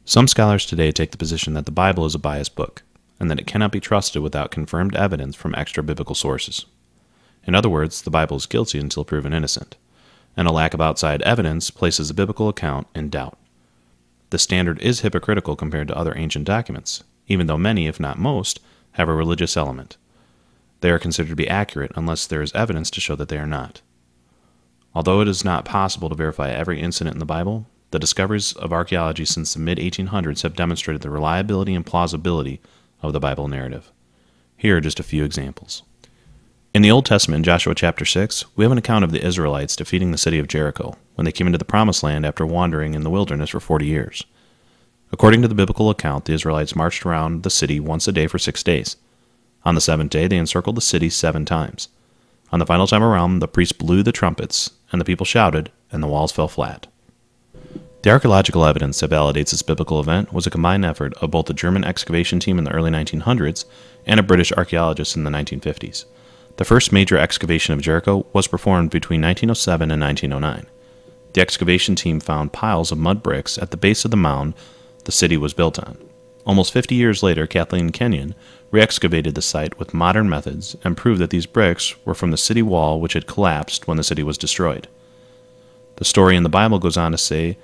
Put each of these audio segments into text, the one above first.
Some scholars today take the position that the Bible is a biased book, and that it cannot be trusted without confirmed evidence from extra-biblical sources. In other words, the Bible is guilty until proven innocent, and a lack of outside evidence places the biblical account in doubt. The standard is hypocritical compared to other ancient documents, even though many, if not most, have a religious element. They are considered to be accurate unless there is evidence to show that they are not. Although it is not possible to verify every incident in the Bible, the discoveries of archaeology since the mid-1800s have demonstrated the reliability and plausibility of the Bible narrative. Here are just a few examples. In the Old Testament, in Joshua chapter 6, we have an account of the Israelites defeating the city of Jericho when they came into the Promised Land after wandering in the wilderness for 40 years. According to the biblical account, the Israelites marched around the city once a day for 6 days. On the seventh day, they encircled the city 7 times. On the final time around, the priests blew the trumpets, and the people shouted, and the walls fell flat. The archaeological evidence that validates this biblical event was a combined effort of both the German excavation team in the early 1900s and a British archaeologist in the 1950s. The first major excavation of Jericho was performed between 1907 and 1909. The excavation team found piles of mud bricks at the base of the mound the city was built on. Almost 50 years later, Kathleen Kenyon re-excavated the site with modern methods and proved that these bricks were from the city wall which had collapsed when the city was destroyed. The story in the Bible goes on to say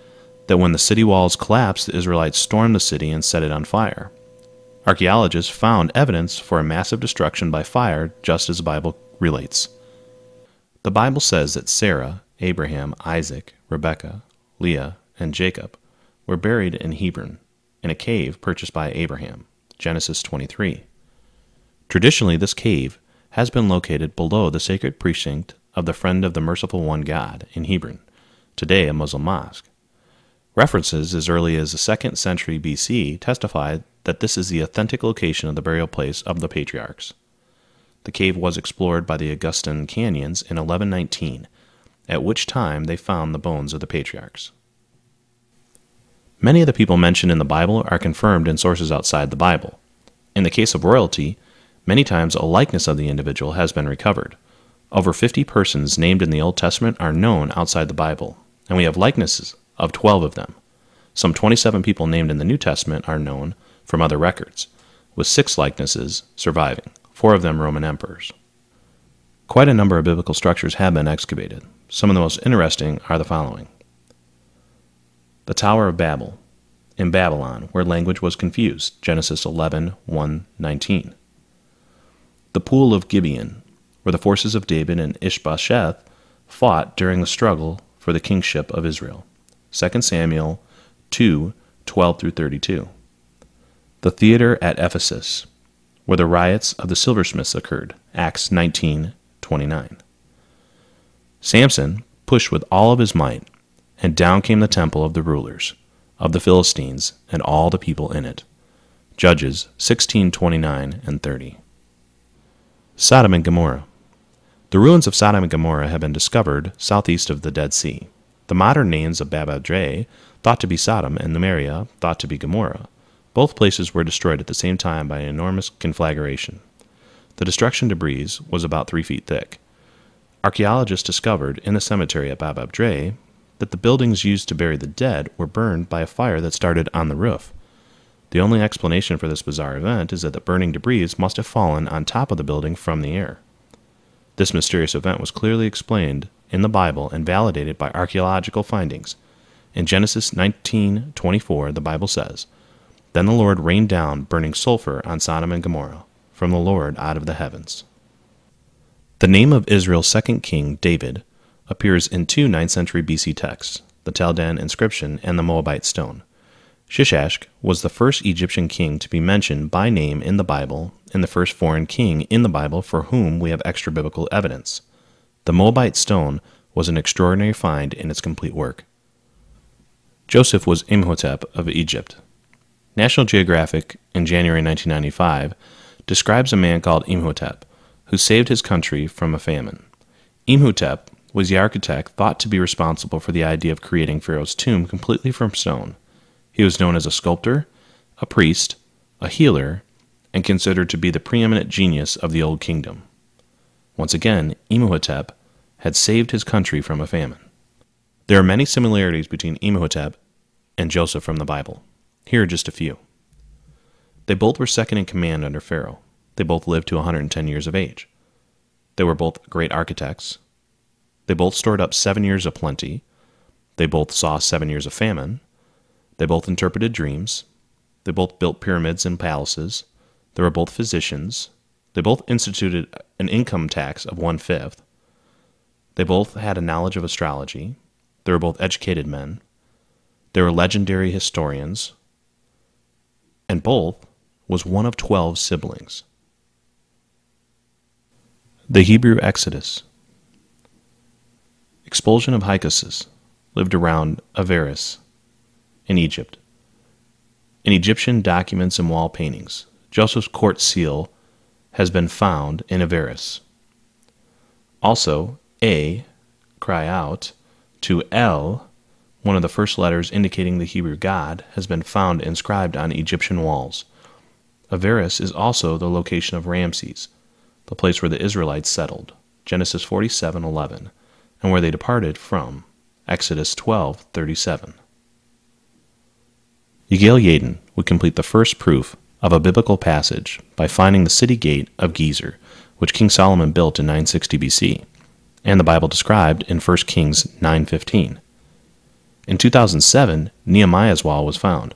that when the city walls collapsed, the Israelites stormed the city and set it on fire. Archaeologists found evidence for a massive destruction by fire, just as the Bible relates. The Bible says that Sarah, Abraham, Isaac, Rebekah, Leah, and Jacob were buried in Hebron, in a cave purchased by Abraham, Genesis 23. Traditionally, this cave has been located below the sacred precinct of the Friend of the Merciful One God in Hebron, today a Muslim mosque. References as early as the 2nd century BC testify that this is the authentic location of the burial place of the patriarchs. The cave was explored by the Augustan Canyons in 1119, at which time they found the bones of the patriarchs. Many of the people mentioned in the Bible are confirmed in sources outside the Bible. In the case of royalty, many times a likeness of the individual has been recovered. Over 50 persons named in the Old Testament are known outside the Bible, and we have likenesses of 12 of them. Some 27 people named in the New Testament are known from other records, with 6 likenesses surviving, 4 of them Roman emperors. Quite a number of biblical structures have been excavated. Some of the most interesting are the following. The Tower of Babel, in Babylon, where language was confused, Genesis 11:1-19. The Pool of Gibeon, where the forces of David and Ishbosheth fought during the struggle for the kingship of Israel, 2 Samuel 2:12-32. The Theater at Ephesus, where the riots of the silversmiths occurred, Acts 19:29. Samson pushed with all of his might, and down came the temple of the rulers of the Philistines and all the people in it, Judges 16:29-30. Sodom and Gomorrah. The ruins of Sodom and Gomorrah have been discovered southeast of the Dead Sea. The modern names of Bab-Adre, thought to be Sodom, and Numeria, thought to be Gomorrah. Both places were destroyed at the same time by an enormous conflagration. The destruction debris was about 3 feet thick. Archaeologists discovered in the cemetery at Bab-Adre that the buildings used to bury the dead were burned by a fire that started on the roof. The only explanation for this bizarre event is that the burning debris must have fallen on top of the building from the air. This mysterious event was clearly explained in the Bible and validated by archaeological findings. In Genesis 19:24, the Bible says, "Then the Lord rained down burning sulfur on Sodom and Gomorrah from the Lord out of the heavens." The name of Israel's second king, David, appears in 2 9th century BC texts, the Tel Dan inscription and the Moabite stone. Shishak was the first Egyptian king to be mentioned by name in the Bible and the first foreign king in the Bible for whom we have extra-biblical evidence. The Moabite stone was an extraordinary find in its complete work. Joseph was Imhotep of Egypt. National Geographic, in January 1995, describes a man called Imhotep, who saved his country from a famine. Imhotep was the architect thought to be responsible for the idea of creating Pharaoh's tomb completely from stone. He was known as a sculptor, a priest, a healer, and considered to be the preeminent genius of the Old Kingdom. Once again, Imhotep had saved his country from a famine. There are many similarities between Imhotep and Joseph from the Bible. Here are just a few. They both were second in command under Pharaoh. They both lived to 110 years of age. They were both great architects. They both stored up 7 years of plenty. They both saw 7 years of famine. They both interpreted dreams. They both built pyramids and palaces. They were both physicians. They both instituted an income tax of 1/5. They both had a knowledge of astrology. They were both educated men. They were legendary historians. And both was one of 12 siblings. The Hebrew Exodus. Expulsion of Hyksos lived around Avaris in Egypt. In Egyptian documents and wall paintings, Joseph's court seal has been found in Avaris. Also, A, cry out, to El, one of the first letters indicating the Hebrew God, has been found inscribed on Egyptian walls. Avaris is also the location of Ramses, the place where the Israelites settled, Genesis 47:11, and where they departed from, Exodus 12:37. Yigael Yadin would complete the first proof of a biblical passage by finding the city gate of Gezer, which King Solomon built in 960 BC, and the Bible described in 1 Kings 9:15. In 2007, Nehemiah's wall was found.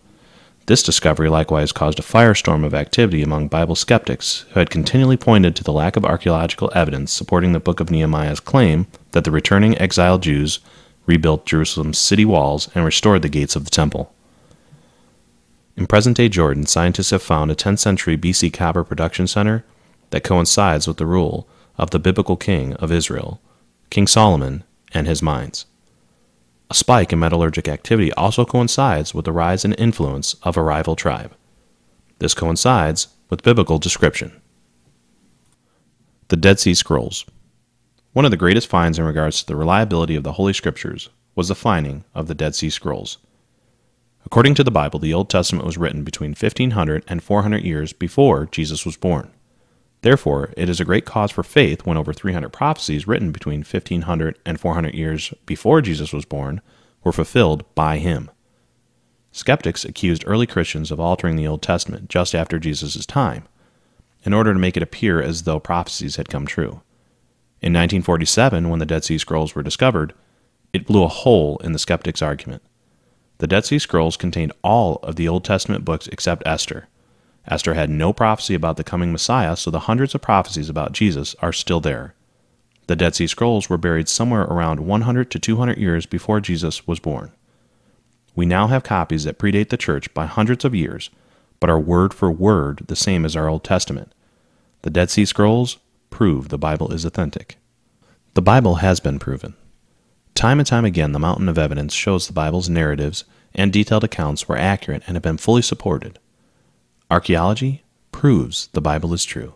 This discovery likewise caused a firestorm of activity among Bible skeptics who had continually pointed to the lack of archaeological evidence supporting the book of Nehemiah's claim that the returning exiled Jews rebuilt Jerusalem's city walls and restored the gates of the temple. In present-day Jordan, scientists have found a 10th century BC copper production center that coincides with the rule of the biblical king of Israel, King Solomon, and his mines. A spike in metallurgic activity also coincides with the rise and influence of a rival tribe. This coincides with biblical description. The Dead Sea Scrolls. One of the greatest finds in regards to the reliability of the Holy Scriptures was the finding of the Dead Sea Scrolls. According to the Bible, the Old Testament was written between 1500 and 400 years before Jesus was born. Therefore, it is a great cause for faith when over 300 prophecies written between 1500 and 400 years before Jesus was born were fulfilled by him. Skeptics accused early Christians of altering the Old Testament just after Jesus' time, in order to make it appear as though prophecies had come true. In 1947, when the Dead Sea Scrolls were discovered, it blew a hole in the skeptics' argument. The Dead Sea Scrolls contained all of the Old Testament books except Esther. Esther had no prophecy about the coming Messiah, so the hundreds of prophecies about Jesus are still there. The Dead Sea Scrolls were buried somewhere around 100 to 200 years before Jesus was born. We now have copies that predate the church by hundreds of years, but are word for word the same as our Old Testament. The Dead Sea Scrolls prove the Bible is authentic. The Bible has been proven. Time and time again, the mountain of evidence shows the Bible's narratives and detailed accounts were accurate and have been fully supported. Archaeology proves the Bible is true.